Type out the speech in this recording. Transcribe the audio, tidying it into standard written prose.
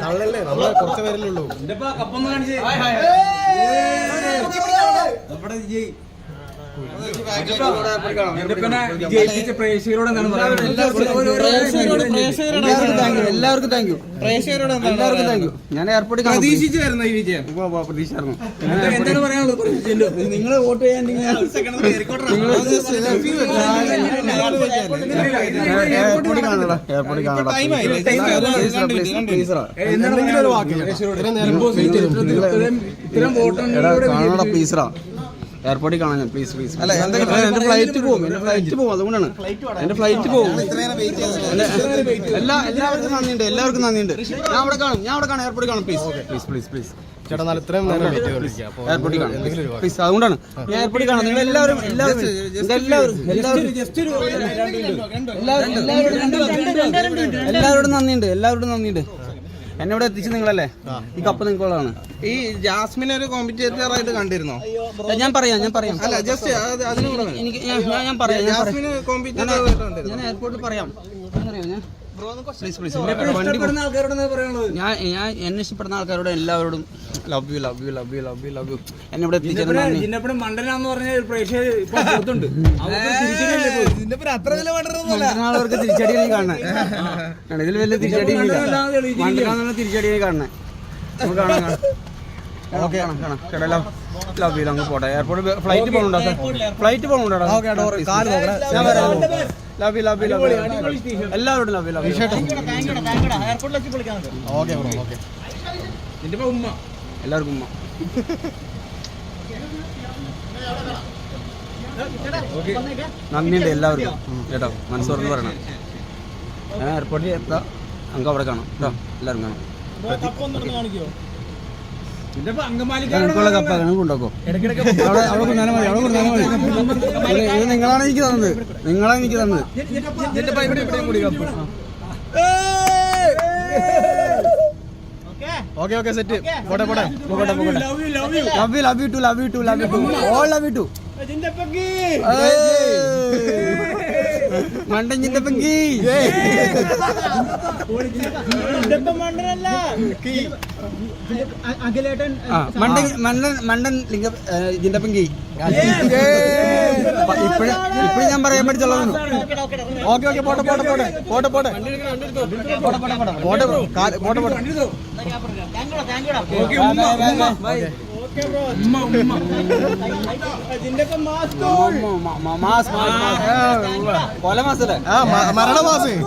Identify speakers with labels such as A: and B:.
A: നമ്മളല്ലേ നമ്മളെ കുറച്ച് പേരല്ലേ ഉള്ളൂ.
B: എല്ലാവർക്കും താങ്ക് യു. ഞാൻ എയർപോർട്ടിൽ പ്രതീക്ഷിച്ചു വരുന്ന ഈ വിജയം പ്രതീക്ഷിച്ചായിരുന്നു. എന്താണ് പറയാനുള്ളത്? നിങ്ങൾ വോട്ട് ചെയ്യാൻ എയർപോർട്ടിൽ കാണാ പ്ലീസറാ എയർപോർട്ടിൽ കാണാൻ പ്ലീസ് പ്ലീസ്. അല്ല എന്റെ ഫ്ലൈറ്റ് പോകും അതുകൊണ്ടാണ് എന്റെ ഫ്ലൈറ്റ് പോകും. എല്ലാവർക്കും നന്ദിയുണ്ട്. ഞാൻ അവിടെ കാണും എയർപോർട്ടിൽ കാണും. പ്ലീസ്
A: ചേട്ടാ ഇത്രയും നേരം
B: എയർപോർട്ടിൽ കാണും പ്ലീസ്. അതുകൊണ്ടാണ് ഞാൻ എയർപോർട്ടിൽ കാണാം. നിങ്ങൾ എല്ലാവരോടും നന്ദിയുണ്ട്. എന്നെ ഇവിടെ എത്തിച്ച് നിങ്ങളല്ലേ. ഈ കപ്പ് നിങ്ങളാണ്.
A: ഈ ജാസ്മിനെ ഒരു കോമ്പറ്റേറ്റർ ആയിട്ട് കണ്ടിരുന്നോ?
B: ഞാൻ പറയാം
A: അല്ല ജസ്റ്റ്
B: എനിക്ക് ഞാൻ പറയാം ഞാൻ എയർപോർട്ടിൽ പറയാം. ഞാൻ എന്നെ ഇഷ്ടപ്പെടുന്ന ആൾക്കാരോട് എല്ലാവരോടും ലവ് യു. എന്നെ ഇവിടെ എത്തിച്ചവർക്ക് തിരിച്ചടി കാണണേ. ഇതിൽ വലിയ തിരിച്ചടി തിരിച്ചടി കാണണേ. നമുക്ക് കാണാം. Love you. അങ്ങ് പോട്ടെ. എയർപോർട്ട് ഫ്ലൈറ്റ് പോകുന്നുണ്ടോ? ലവ് യു എല്ലാവരോടും ലവ് യു. എല്ലാവർക്കും ഉമ്മ. നന്ദിയുണ്ട് എല്ലാവർക്കും കേട്ടോ. മനസ്സോർന്ന് പറയണം. ഞാൻ എയർപോർട്ടിൽ എത്താം. നമുക്ക് അവിടെ കാണാം കേട്ടോ. എല്ലാവരും കാണാം. എനിക്കുള്ള കപ്പാണ് കൊണ്ടോക്കോ. ഇത് നിങ്ങളാണ് എനിക്ക് തന്നത്.
A: Okay set. പോട്ടെ.
B: Love you to all love you too. മണ്ടൻ ചിന്തപ്പങ്കി മണ്ടൻ ലിംഗ ജിന്തപ്പങ്കി. ഇപ്പഴും ഞാൻ പറയാൻ പഠിച്ചുള്ളതാണ്. ഓക്കെ പോട്ടെ. കൊല മാസല്ലേ?
A: മരണമാസം.